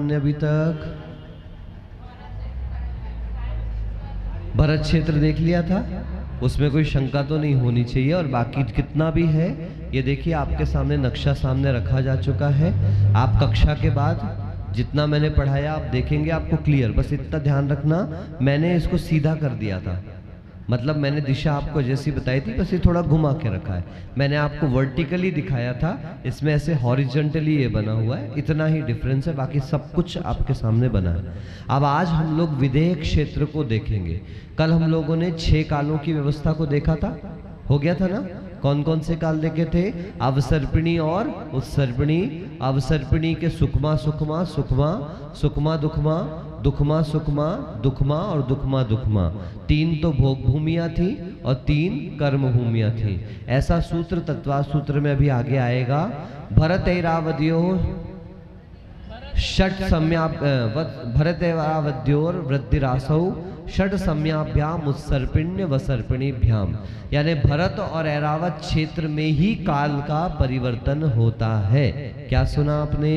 हमने अभी तक? भरत क्षेत्र देख लिया था, उसमें कोई शंका तो नहीं होनी चाहिए। और बाकी कितना भी है ये देखिए, आपके सामने नक्शा सामने रखा जा चुका है। आप कक्षा के बाद जितना मैंने पढ़ाया आप देखेंगे, आपको क्लियर। बस इतना ध्यान रखना, मैंने इसको सीधा कर दिया था, मतलब मैंने दिशा आपको जैसी बताई थी, बस ये थोड़ा घुमा के रखा है। मैंने आपको वर्टिकली दिखाया था, इसमें ऐसे हॉरिजॉन्टली ये बना हुआ है। इतना ही डिफरेंस है, बाकी सब कुछ आपके सामने बना है। अब आज हम लोग विदेह क्षेत्र को देखेंगे। कल हम लोगों ने 6 कालों की व्यवस्था को देखा था, हो गया था ना? कौन कौन से काल देखे थे? अवसर्पिणी और उत्सर्पिणी। अवसर्पिणी के सुखमा सुखमा, सुखमा सुखमा दुखमा, दुखमा सुखमा, दुखमा और दुखमा दुखमा। 3 तो भोग भूमियां थी और 3 कर्म भूमियां थी। ऐसा सूत्र तत्वा सूत्र में अभी आगे आएगा। भरत ऐरावद्यो षट सम्या भरत ऐरावद्योर वृद्धिरासौ षट सम्याभ्याम उत्सर्पिण्य वसर्पिणीभ्याम। यानी भरत और ऐरावत क्षेत्र में ही काल का परिवर्तन होता है। क्या सुना आपने?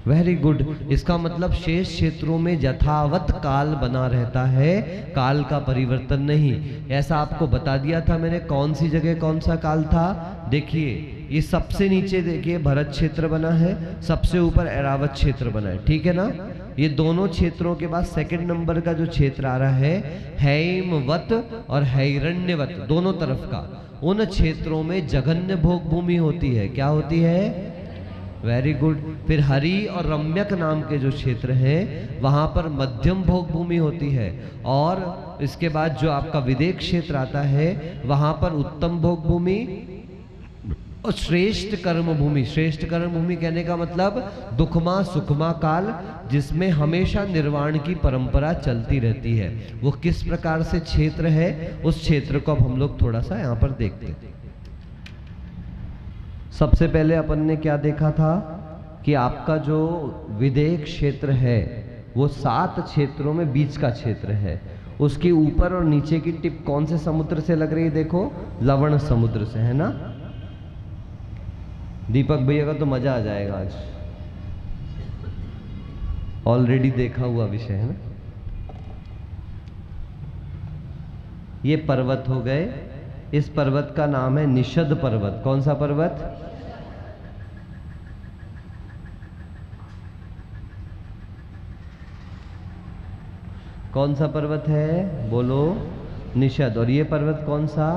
Very good. इसका मतलब शेष क्षेत्रों में यथावत काल बना रहता है, काल का परिवर्तन नहीं। ऐसा आपको बता दिया था मैंने, कौन सी जगह कौन सा काल था। देखिए ये सबसे नीचे देखिए भरत क्षेत्र बना है, सबसे ऊपर ऐरावत क्षेत्र बना है, ठीक है ना? ये दोनों क्षेत्रों के बाद सेकंड नंबर का जो क्षेत्र आ रहा है हैमवत और हैरण्यवत, दोनों तरफ का, उन क्षेत्रों में जघन्य भोग भूमि होती है। क्या होती है? Very good. फिर हरि और रम्यक नाम के जो क्षेत्र हैं वहां पर मध्यम भोग भूमि होती है। और इसके बाद जो आपका विदेह क्षेत्र आता है वहां पर उत्तम भोग भूमि और श्रेष्ठ कर्म भूमि। श्रेष्ठ कर्म भूमि कहने का मतलब दुखमा सुखमा काल, जिसमें हमेशा निर्वाण की परंपरा चलती रहती है। वो किस प्रकार से क्षेत्र है, उस क्षेत्र को अब हम लोग थोड़ा सा यहाँ पर देखते हैं। सबसे पहले अपन ने क्या देखा था कि आपका जो विदेह क्षेत्र है वो 7 क्षेत्रों में बीच का क्षेत्र है। उसकी ऊपर और नीचे की टिप कौन से समुद्र से लग रही है? देखो, लवण समुद्र से, है ना? दीपक भैया का तो मजा आ जाएगा आज, ऑलरेडी देखा हुआ विषय है ना। ये पर्वत हो गए। इस पर्वत का नाम है निषद पर्वत। कौन सा पर्वत? कौन सा पर्वत है? बोलो। निषद। और ये पर्वत कौन सा?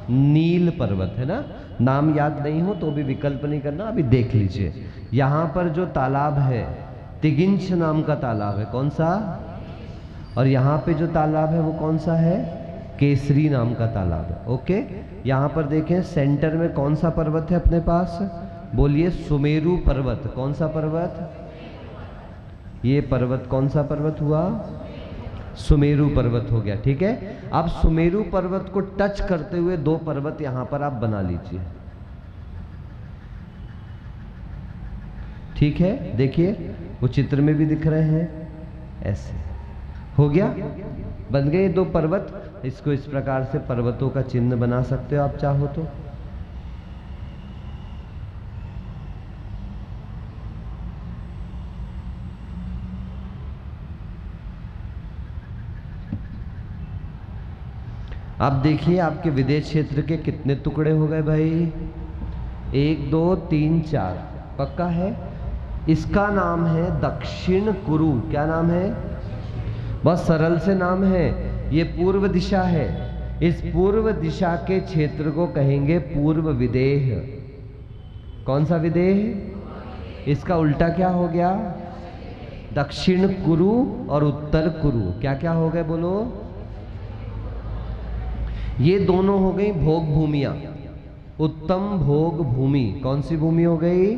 नील पर्वत, है ना? नाम याद नहीं हो तो भी विकल्प नहीं करना, अभी देख लीजिए। यहां पर जो तालाब है तिगिंच नाम का तालाब है। कौन सा? और यहाँ पे जो तालाब है वो कौन सा है? केसरी नाम का तालाब है। ओके, यहाँ पर देखें सेंटर में कौन सा पर्वत है अपने पास? बोलिए, सुमेरु पर्वत। कौन सा पर्वत? ये पर्वत कौन सा पर्वत हुआ? सुमेरु पर्वत हो गया, ठीक है। अब सुमेरु पर्वत को टच करते हुए 2 पर्वत यहाँ पर आप बना लीजिए, ठीक है। देखिए वो चित्र में भी दिख रहे हैं, ऐसे हो गया, बन गए 2 पर्वत। इसको इस प्रकार से पर्वतों का चिन्ह बना सकते हो आप चाहो तो। अब देखिए आपके विदेह क्षेत्र के कितने टुकड़े हो गए भाई? 1 2 3 4, पक्का है। इसका नाम है दक्षिण कुरु। क्या नाम है? बस सरल से नाम है। ये पूर्व दिशा है। इस पूर्व दिशा के क्षेत्र को कहेंगे पूर्व विदेह। कौन सा विदेह? इसका उल्टा क्या हो गया? दक्षिण कुरु और उत्तर कुरु। क्या क्या हो गए बोलो? ये दोनों हो गई भोग भूमियां। उत्तम भोग भूमि। कौन सी भूमि हो गई?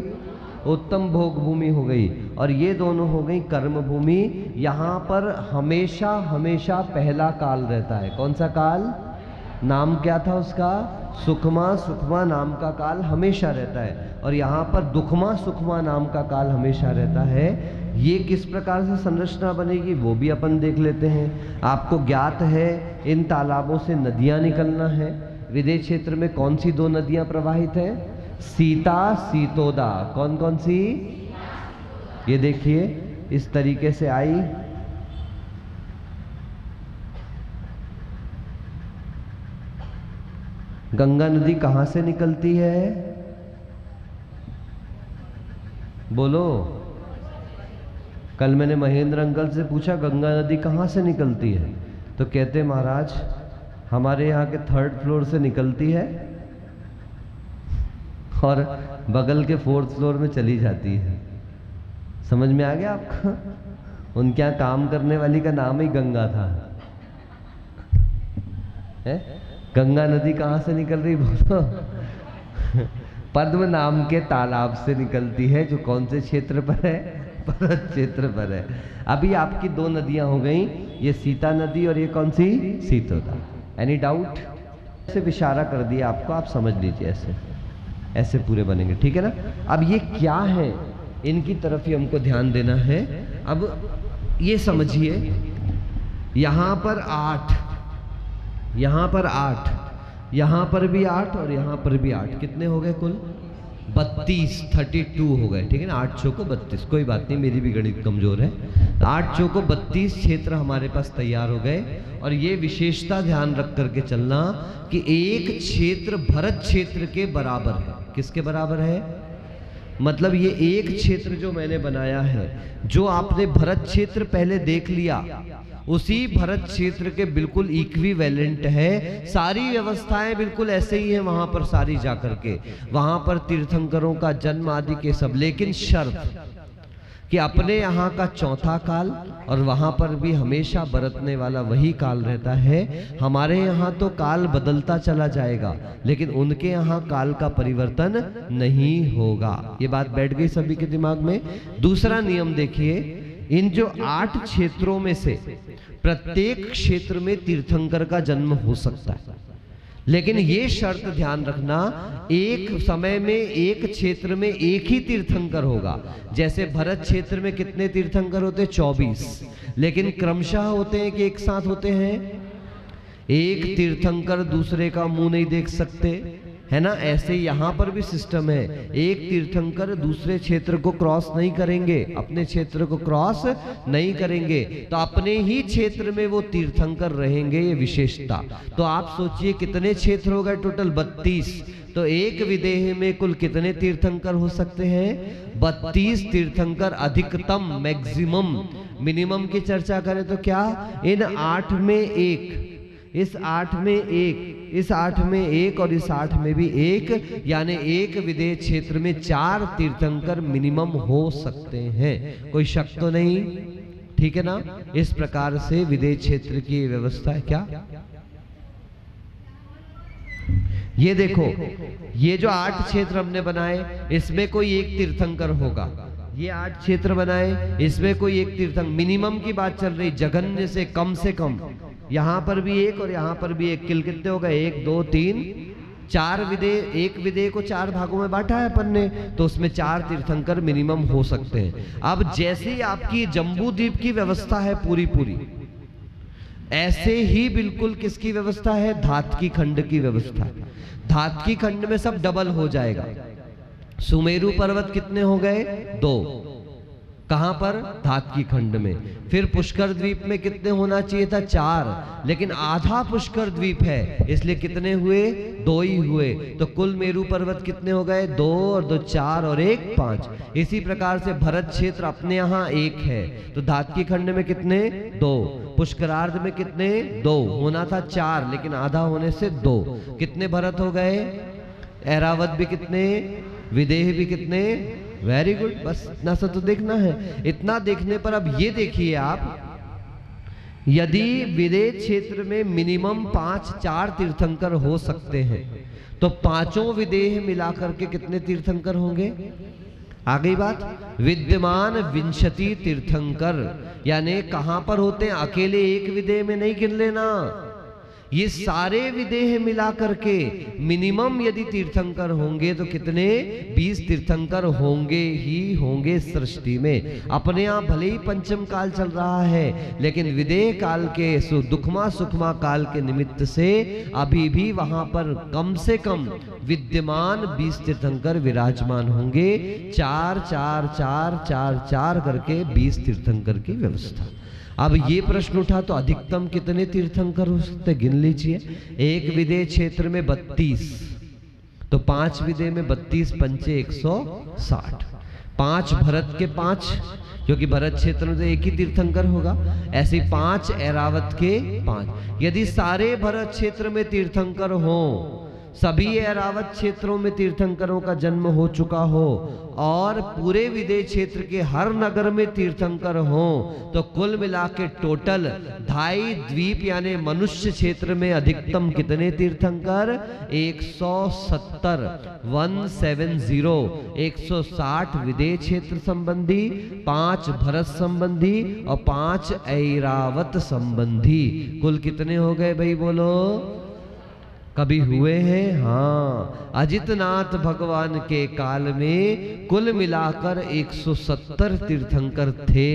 उत्तम भोग भूमि हो गई। और ये दोनों हो गई कर्म भूमि। यहाँ पर हमेशा हमेशा पहला काल रहता है। कौन सा काल? नाम क्या था उसका? सुखमा सुखमा नाम का काल हमेशा रहता है। और यहाँ पर दुखमा सुखमा नाम का काल हमेशा रहता है। ये किस प्रकार से संरचना बनेगी वो भी अपन देख लेते हैं। आपको ज्ञात है इन तालाबों से नदियाँ निकलना है। विदेह क्षेत्र में कौन सी 2 नदियाँ प्रवाहित हैं? सीता सीतोदा। कौन कौन सी? ये देखिए इस तरीके से आई। गंगा नदी कहां से निकलती है? बोलो। कल मैंने महेंद्र अंकल से पूछा गंगा नदी कहां से निकलती है, तो कहते महाराज हमारे यहाँ के 3rd फ्लोर से निकलती है और बगल के 4th फ्लोर में चली जाती है। समझ में आ गया आपको? उनके यहाँ काम करने वाली का नाम ही गंगा था। है? गंगा नदी कहाँ से निकल रही बोलो? पद्म नाम के तालाब से निकलती है, जो कौन से क्षेत्र पर है? भरत क्षेत्र पर है। अभी आपकी 2 नदियां हो गई, ये सीता नदी और ये कौन सी? सीतोदा। Any doubt? ऐसे इशारा कर दिया आपको, आप समझ लीजिए। ऐसे ऐसे पूरे बनेंगे, ठीक है ना? अब ये क्या है, इनकी तरफ ही हमको ध्यान देना है। अब ये समझिए, यहां पर 8, यहां पर 8, यहां पर भी 8 और यहां पर भी 8, कितने हो गए कुल? 32, 32 हो गए, ठीक है ना? 8 चौको 32, कोई बात नहीं, मेरी भी गणित कमजोर है। 8 चौको 32 क्षेत्र हमारे पास तैयार हो गए। और ये विशेषता ध्यान रख करके चलना कि एक क्षेत्र भरत क्षेत्र के बराबर है। किसके बराबर है? मतलब ये एक क्षेत्र जो मैंने बनाया है, जो आपने भरत क्षेत्र पहले देख लिया, उसी भरत क्षेत्र के बिल्कुल इक्विवेलेंट है। सारी व्यवस्थाएं बिल्कुल ऐसे ही हैं वहां पर, सारी जाकर के वहां पर तीर्थंकरों का जन्म आदि के सब। लेकिन शर्त कि अपने यहाँ का 4था काल और वहां पर भी हमेशा बरतने वाला वही काल रहता है। हमारे यहाँ तो काल बदलता चला जाएगा, लेकिन उनके यहाँ काल का परिवर्तन नहीं होगा। ये बात बैठ गई सभी के दिमाग में? दूसरा नियम देखिए, इन जो 8 क्षेत्रों में से प्रत्येक क्षेत्र में तीर्थंकर का जन्म हो सकता है, लेकिन ये शर्त ध्यान रखना, एक समय में एक क्षेत्र में एक ही तीर्थंकर होगा। जैसे भरत क्षेत्र में कितने तीर्थंकर होते हैं? 24, लेकिन क्रमशः होते हैं कि एक साथ होते हैं? एक तीर्थंकर दूसरे का मुंह नहीं देख सकते, है ना? ऐसे यहाँ पर भी सिस्टम है, एक तीर्थंकर दूसरे क्षेत्र को क्रॉस नहीं करेंगे, अपने क्षेत्र को क्रॉस नहीं करेंगे, तो अपने ही क्षेत्र में वो तीर्थंकर रहेंगे, ये विशेषता। तो आप सोचिए कितने क्षेत्र हो गए टोटल? 32। तो एक विदेह में कुल कितने तीर्थंकर हो सकते हैं? 32 तीर्थंकर अधिकतम, मैक्सिमम। मिनिमम की चर्चा करें तो क्या? इन 8 में 1, इस 8 में 1, इस 8 में 1 और इस 8 में भी 1, यानी एक विदेह क्षेत्र में 4 तीर्थंकर मिनिमम हो सकते हैं। कोई शक तो नहीं? ठीक है ना? इस प्रकार से विदेह क्षेत्र की व्यवस्था है। क्या ये देखो, ये जो 8 क्षेत्र हमने बनाए, इसमें कोई एक तीर्थंकर होगा। ये 8 क्षेत्र बनाए, इसमें कोई एक तीर्थंकर, मिनिमम की बात चल रही, जघन्य से कम। यहां पर भी 1 और यहां पर भी 1, कितने हो गए? 1 2 3 4 विदेह। एक विदेह को 4 भागों में बांटा है अपन ने, तो उसमें 4 तीर्थंकर मिनिमम हो सकते हैं। अब जैसे ही आपकी जम्बू द्वीप की व्यवस्था है पूरी, ऐसे ही बिल्कुल किसकी व्यवस्था है? धातकी खंड की व्यवस्था। धातकी खंड में सब डबल हो जाएगा। सुमेरु पर्वत कितने हो गए? 2। कहां पर? धातकी खंड में। फिर पुष्कर द्वीप में कितने होना चाहिए था? 4, लेकिन आधा पुष्कर द्वीप है, इसलिए कितने हुए? 2 ही हुए। तो कुल मेरु पर्वत कितने हो गए? 2 और 2 4 और 1 5। इसी प्रकार से भरत क्षेत्र अपने यहाँ 1 है, तो धातकी खंड में कितने? 2। पुष्करार्ध में कितने? 2 होना था 4, लेकिन आधा होने से 2। कितने भरत हो गए? ऐरावत भी कितने? विदेह भी कितने? Very good. बस इतना सा तो देखना है। इतना देखने पर अब ये देखिए आप, यदि विदेह क्षेत्र में मिनिमम 4 तीर्थंकर हो सकते हैं, तो 5 विदेह मिलाकर के कितने तीर्थंकर होंगे? आ गई बात? विद्यमान 20 तीर्थंकर। यानी कहां पर होते हैं? अकेले एक विदेह में नहीं गिन लेना, ये सारे विदेह मिला करके मिनिमम यदि तीर्थंकर होंगे तो कितने 20 तीर्थंकर होंगे ही होंगे सृष्टि में। अपने यहाँ भले ही पंचम काल चल रहा है, लेकिन विदेह काल के दुखमा सुखमा काल के निमित्त से अभी भी वहां पर कम से कम विद्यमान 20 तीर्थंकर विराजमान होंगे। 4 4 4 4 4 करके 20 तीर्थंकर की व्यवस्था। अब ये प्रश्न उठा तो अधिकतम कितने तीर्थंकर हो सकते, गिन लीजिए। एक विदेह क्षेत्र में 32, तो 5 विदेह में 32 पंचे 160, 5 भरत के 5, क्योंकि भरत क्षेत्र में तो एक ही तीर्थंकर होगा, ऐसे 5 ऐरावत के 5। यदि सारे भरत क्षेत्र में तीर्थंकर हो, सभी ऐरावत क्षेत्रों में तीर्थंकरों का जन्म हो चुका हो और पूरे विदेह क्षेत्र के हर नगर में तीर्थंकर हो, तो कुल मिला के टोटल 2.5 द्वीप यानी मनुष्य क्षेत्र में अधिकतम कितने तीर्थंकर? 170, 160 विदेह क्षेत्र संबंधी, 5 भरत संबंधी और 5 ऐरावत संबंधी। कुल कितने हो गए भाई बोलो? कभी हुए हैं? हाँ, अजितनाथ भगवान के काल में कुल मिलाकर 170 तीर्थंकर थे।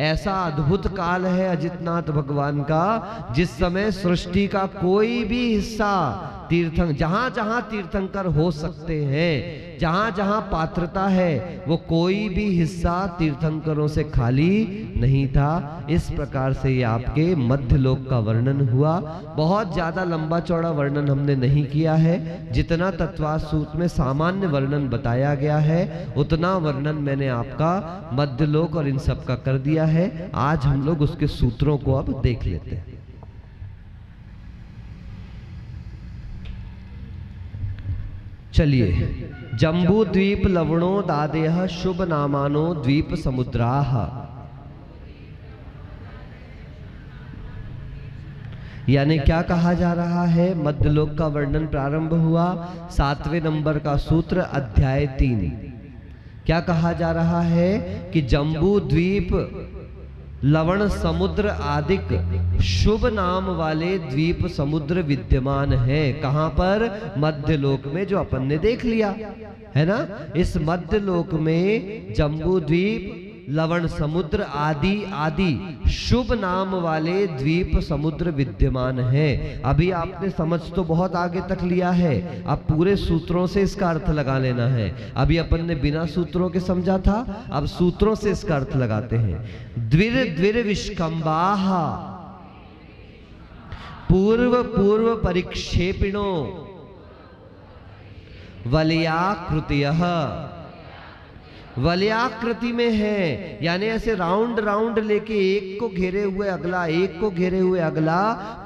ऐसा अद्भुत काल है अजितनाथ भगवान का, जिस समय सृष्टि का कोई भी हिस्सा जहां जहां तीर्थंकर हो सकते हैं, जहां जहां पात्रता है, वो कोई भी हिस्सा तीर्थंकरों से खाली नहीं था। इस प्रकार से ये आपके मध्यलोक का वर्णन हुआ। बहुत ज्यादा लंबा चौड़ा वर्णन हमने नहीं किया है, जितना तत्वास सूत्र में सामान्य वर्णन बताया गया है उतना वर्णन मैंने आपका मध्यलोक और इन सब का कर दिया है। आज हम लोग उसके सूत्रों को अब देख लेते हैं। चलिए, जम्बू द्वीप लवणो दादेह शुभ नामानो द्वीप समुद्राह। यानी क्या कहा जा रहा है? मध्यलोक का वर्णन प्रारंभ हुआ, 7वें नंबर का सूत्र अध्याय 3। क्या कहा जा रहा है कि जम्बू द्वीप लवण समुद्र आदिक शुभ नाम वाले द्वीप समुद्र विद्यमान है। कहां पर? मध्यलोक में, जो अपन ने देख लिया है ना। इस मध्यलोक में जम्बू द्वीप, लवण समुद्र आदि आदि शुभ नाम वाले द्वीप समुद्र विद्यमान है। अभी आपने समझ तो बहुत आगे तक लिया है, अब पूरे सूत्रों से इसका अर्थ लगा लेना है। अभी अपन ने बिना सूत्रों के समझा था, अब सूत्रों से इसका अर्थ लगाते हैं। द्विर द्विर विष्कंबाः पूर्व पूर्व परिक्षेपिणो वलयाकृतयः। वलयाकृति में है, यानी ऐसे राउंड राउंड लेके एक को घेरे हुए अगला, एक को घेरे हुए अगला।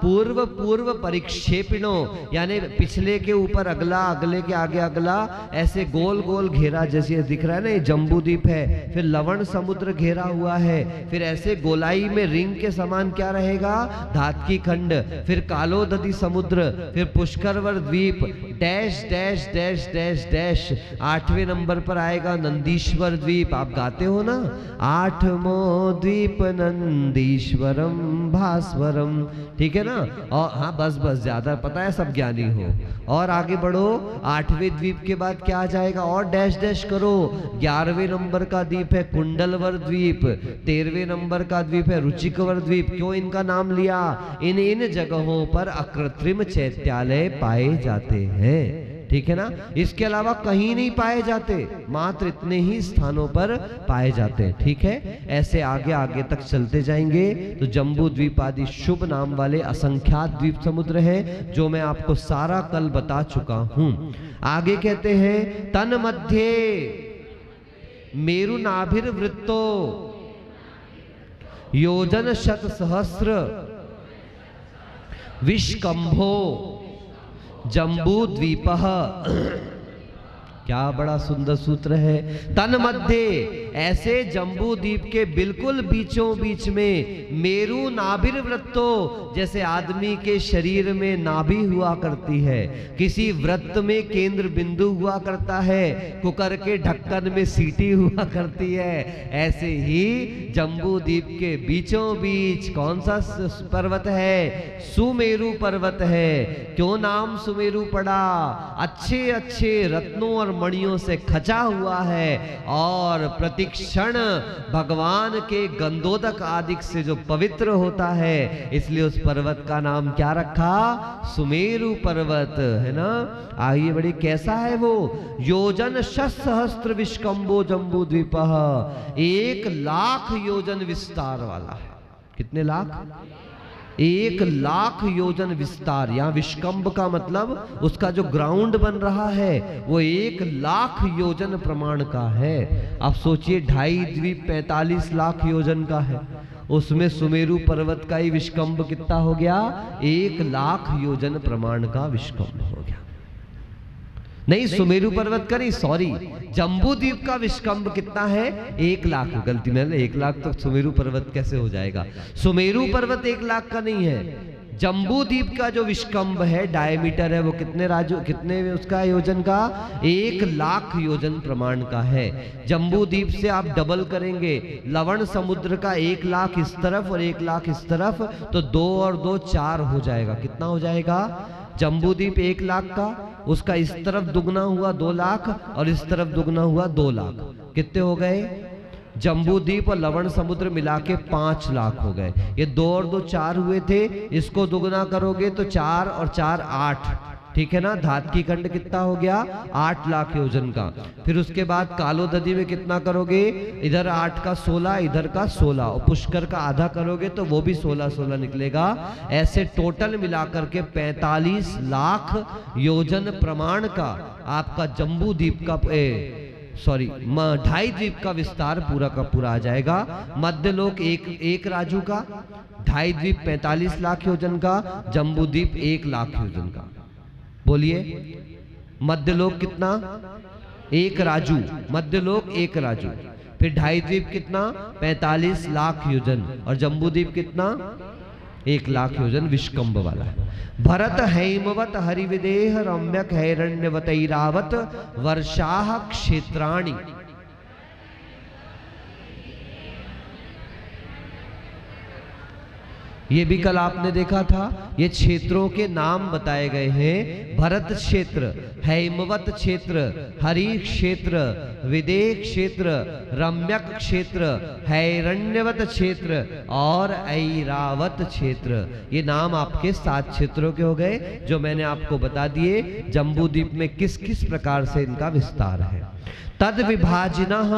पूर्व पूर्व परिक्षेपिणो यानी पिछले के ऊपर अगला, अगले के आगे अगला, ऐसे गोल गोल घेरा जैसे दिख रहा है ना। ये जम्बू द्वीप है, फिर लवण समुद्र घेरा हुआ है, फिर ऐसे गोलाई में रिंग के समान क्या रहेगा? धातकी खंड, फिर कालोदधि समुद्र, फिर पुष्करवर द्वीप, dash dash dash dash dash. 8वें नंबर पर आएगा नंदीश्वर द्वीप। आप गाते हो ना, 8वां द्वीप नंदीश्वरम भास्वरम, ठीक है ना। और हाँ, बस बस, ज्यादा पता है, सब ज्ञानी हो। और आगे बढ़ो, 8वें द्वीप के बाद क्या आ जाएगा? और डैश डैश करो। 11वें नंबर का द्वीप है कुंडलवर द्वीप, 13वें नंबर का द्वीप है रुचिकवर द्वीप। क्यों इनका नाम लिया? इन इन जगहों पर अकृत्रिम चैत्यालय पाए जाते हैं, ठीक है ना। इसके अलावा कहीं नहीं पाए जाते, मात्र इतने ही स्थानों पर पाए जाते हैं, ठीक है। ऐसे आगे आगे तक चलते जाएंगे तो जम्बू द्वीप आदि शुभ नाम वाले असंख्यात द्वीप समुद्र हैं, जो मैं आपको सारा कल बता चुका हूं। आगे कहते हैं, तन मध्य मेरु नाभिर वृत्तो योजन शत सहस्र विष्कंभो जम्बू द्वीप। क्या बड़ा सुंदर सूत्र है। तन मध्य ऐसे जम्बू द्वीप के बिल्कुल बीचों बीच में मेरु नाभिर वृत्तो, जैसे आदमी के शरीर में नाभि हुआ करती है, किसी वृत्त में केंद्र बिंदु हुआ करता है, कुकर के ढक्कन में सीटी हुआ करती है, ऐसे ही जम्बू द्वीप के बीचों बीच कौन सा पर्वत है? सुमेरु पर्वत है। क्यों नाम सुमेरु पड़ा? अच्छे अच्छे रत्नों और मणियों से खचा हुआ है और प्रतिक्षण भगवान के गंधोदक आदि से जो पवित्र होता है, इसलिए उस पर्वत का नाम क्या रखा? सुमेरु पर्वत, है ना। आइए बड़ी कैसा है वो? योजन सहस्त्र विष्कंभो जम्बू द्वीप, 1,00,000 योजन विस्तार वाला है। कितने लाख? 1,00,000 योजन विस्तार। यहाँ विष्कंभ का मतलब उसका जो ग्राउंड बन रहा है वो 1,00,000 योजन प्रमाण का है। आप सोचिए 2.5 द्वीप 45 लाख योजन का है, उसमें सुमेरु पर्वत का ही विष्कंभ कितना हो गया? 1,00,000 योजन प्रमाण का विष्कंभ हो गया। नहीं, सुमेरु पर्वत का नहीं, सॉरी, जम्बू द्वीप का विष्कंभ कितना है? 1,00,000। गलती में 1,00,000 तो सुमेरु पर्वत कैसे हो जाएगा? सुमेरु पर्वत 1,00,000 का नहीं है। जम्बू द्वीप का जो विष्कंभ है, डायमीटर है, वो कितने उसका योजन का? 1,00,000 योजन प्रमाण का है। जम्बू द्वीप से आप डबल करेंगे, लवण समुद्र का 1,00,000 इस तरफ और 1,00,000 इस तरफ, तो 2 और 2 4 हो जाएगा। कितना हो जाएगा? जम्बू द्वीप 1,00,000 का, उसका इस तरफ दुगना हुआ 2,00,000 और इस तरफ दुगना हुआ 2,00,000। कितने हो गए? जम्बू द्वीप और लवण समुद्र मिला के 5,00,000 हो गए। ये 2 और 2 4 हुए थे, इसको दुगना करोगे तो 4 और 4 8, ठीक है ना। धातकी खंड कितना हो गया? 8,00,000 योजन का। फिर उसके बाद कालोदधी में कितना करोगे? इधर 8 का 16, इधर का 16, और पुष्कर का आधा करोगे तो वो भी 16 निकलेगा। ऐसे टोटल मिलाकर के 45,00,000 योजन प्रमाण का आपका जम्बू द्वीप का 2.5 द्वीप का विस्तार पूरा का पूरा आ जाएगा। मध्यलोक एक राजू का, 2.5 द्वीप 45,00,000 योजन का, जम्बू द्वीप 1,00,000 योजन का। बोलिए, मध्यलोक कितना? 1 राजू, मध्यलोक 1 राजू। फिर 2.5 द्वीप कितना? 45,00,000 योजन, और जम्बू द्वीप कितना? 1,00,000 योजन विष्कंभ वाला है। भरत हैमवत हरिविदेह रम्यक हैरण्यवतैरावत वर्षाः क्षेत्राणि। ये भी कल आपने देखा था, ये क्षेत्रों के नाम बताए गए हैं। भरत क्षेत्र, हैमवत क्षेत्र, हरि क्षेत्र, विदेह क्षेत्र, रम्यक क्षेत्र, हैरण्यवत क्षेत्र और ऐरावत क्षेत्र। ये नाम आपके 7 क्षेत्रों के हो गए, जो मैंने आपको बता दिए जम्बू द्वीप में किस किस प्रकार से इनका विस्तार है। तद विभाजिनः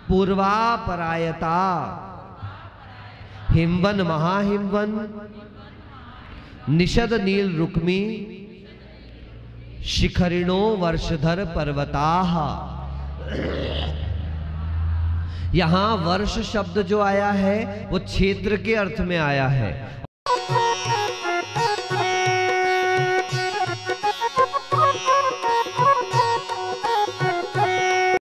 पूर्वापरायता हिमवन महाहिमवन निषद नील रुक्मी शिखरिणो वर्षधर पर्वताः। यहाँ वर्ष शब्द जो आया है वो क्षेत्र के अर्थ में आया है,